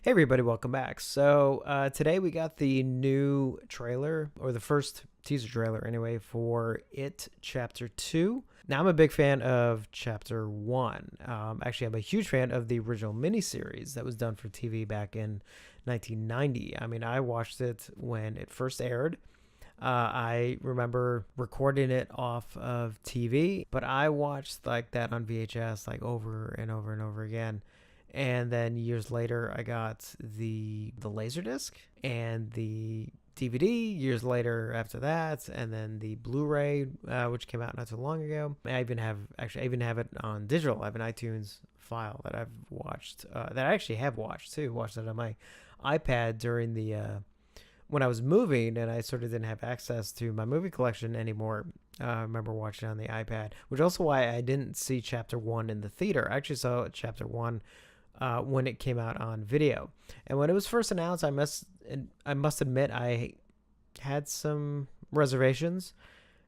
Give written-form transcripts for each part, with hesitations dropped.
Hey everybody, welcome back. So today we got the new trailer, or the first teaser trailer anyway, for It Chapter 2. Now I'm a big fan of Chapter 1. Actually, I'm a huge fan of the original miniseries that was done for TV back in 1990. I mean, I watched it when it first aired. I remember recording it off of TV, but I watched like that on VHS like over and over and over again. And then years later, I got the Laserdisc and the DVD. Years later, after that, and then the Blu-ray, which came out not too long ago. I even have it on digital. I have an iTunes file that I've watched. That I actually have watched too. Watched it on my iPad during the when I was moving, and I sort of didn't have access to my movie collection anymore. I remember watching it on the iPad, which is also why I didn't see Chapter 1 in the theater. I actually saw Chapter 1 when it came out on video. And when it was first announced, I must admit I had some reservations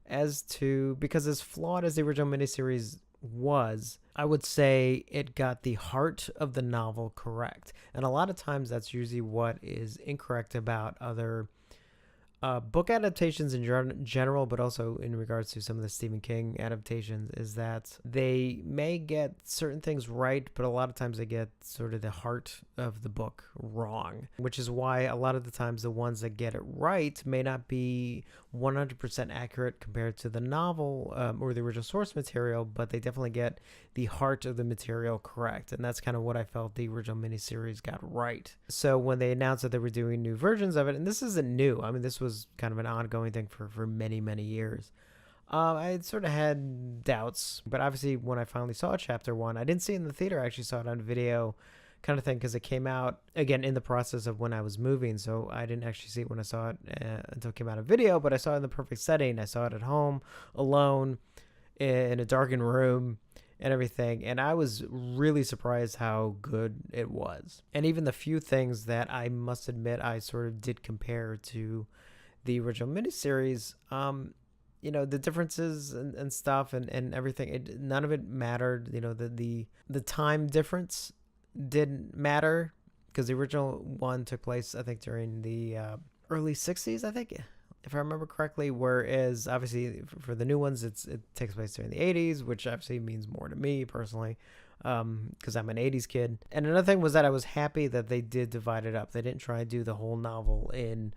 as to, because as flawed as the original miniseries was, I would say it got the heart of the novel correct. And a lot of times that's usually what is incorrect about other book adaptations in general, but also in regards to some of the Stephen King adaptations, is that they may get certain things right, but a lot of times they get sort of the heart of the book wrong, which is why a lot of the times the ones that get it right may not be 100% accurate compared to the novel or the original source material, but they definitely get the heart of the material correct. And that's kind of what I felt the original miniseries got right. So when they announced that they were doing new versions of it, and this isn't new, I mean, this was kind of an ongoing thing for many, many years. I sort of had doubts, but obviously when I finally saw Chapter 1, I didn't see it in the theater. I actually saw it on video kind of thing, because it came out, again, in the process of when I was moving, so I didn't actually see it when I saw it until it came out on video, but I saw it in the perfect setting. I saw it at home, alone, in a darkened room, and everything, and I was really surprised how good it was. And even the few things that I must admit I sort of did compare to the original miniseries, the differences and stuff and everything, none of it mattered. The time difference didn't matter, because the original one took place, I think, during the early 60s, I think, if I remember correctly, whereas obviously for the new ones, it takes place during the 80s, which obviously means more to me personally, because I'm an 80s kid. And another thing was that I was happy that they did divide it up. They didn't try and do the whole novel in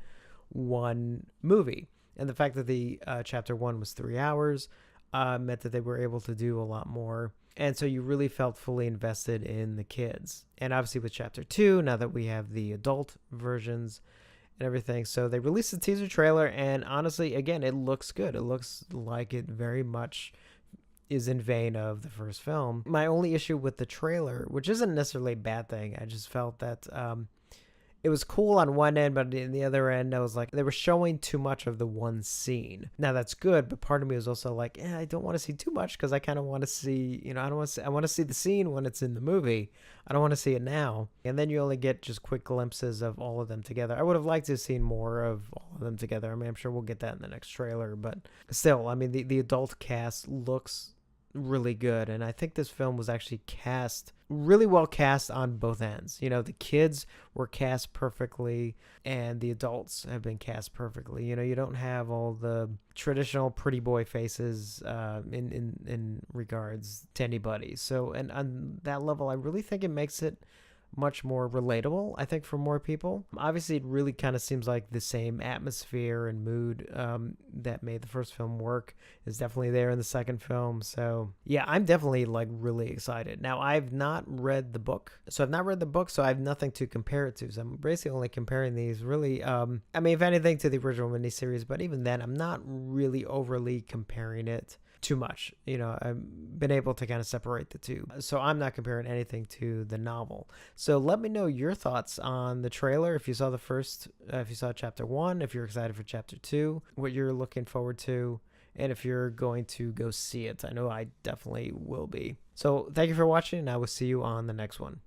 one movie. And the fact that the Chapter 1 was 3 hours meant that they were able to do a lot more. And so you really felt fully invested in the kids. And obviously with Chapter 2, now that we have the adult versions and everything, so they released a teaser trailer, and honestly, again, it looks good. It looks like it very much is in vein of the first film. My only issue with the trailer, which isn't necessarily a bad thing, I just felt that it was cool on one end, but in the other end, I was like, they were showing too much of the one scene. Now that's good, but part of me was also like, I don't want to see too much, because I kind of want to see, I want to see the scene when it's in the movie. I don't want to see it now. And then you only get just quick glimpses of all of them together. I would have liked to have seen more of all of them together. I mean, I'm sure we'll get that in the next trailer, but still, I mean, the adult cast looks really good, and I think this film was actually really well cast on both ends. The kids were cast perfectly, and the adults have been cast perfectly. You don't have all the traditional pretty boy faces in regards to anybody. So, and on that level, I really think it makes it much more relatable, I think, for more people. Obviously, it really kind of seems like the same atmosphere and mood that made the first film work is definitely there in the second film. So yeah, I'm definitely like really excited. Now, I've not read the book, so I have nothing to compare it to. So I'm basically only comparing these really, I mean, if anything, to the original miniseries, but even then, I'm not really overly comparing it too much. I've been able to kind of separate the two, so I'm not comparing anything to the novel. So let me know your thoughts on the trailer. If you saw if you saw Chapter 1, if you're excited for Chapter 2, what you're looking forward to, and if you're going to go see it. I know I definitely will be. So thank you for watching, and I will see you on the next one.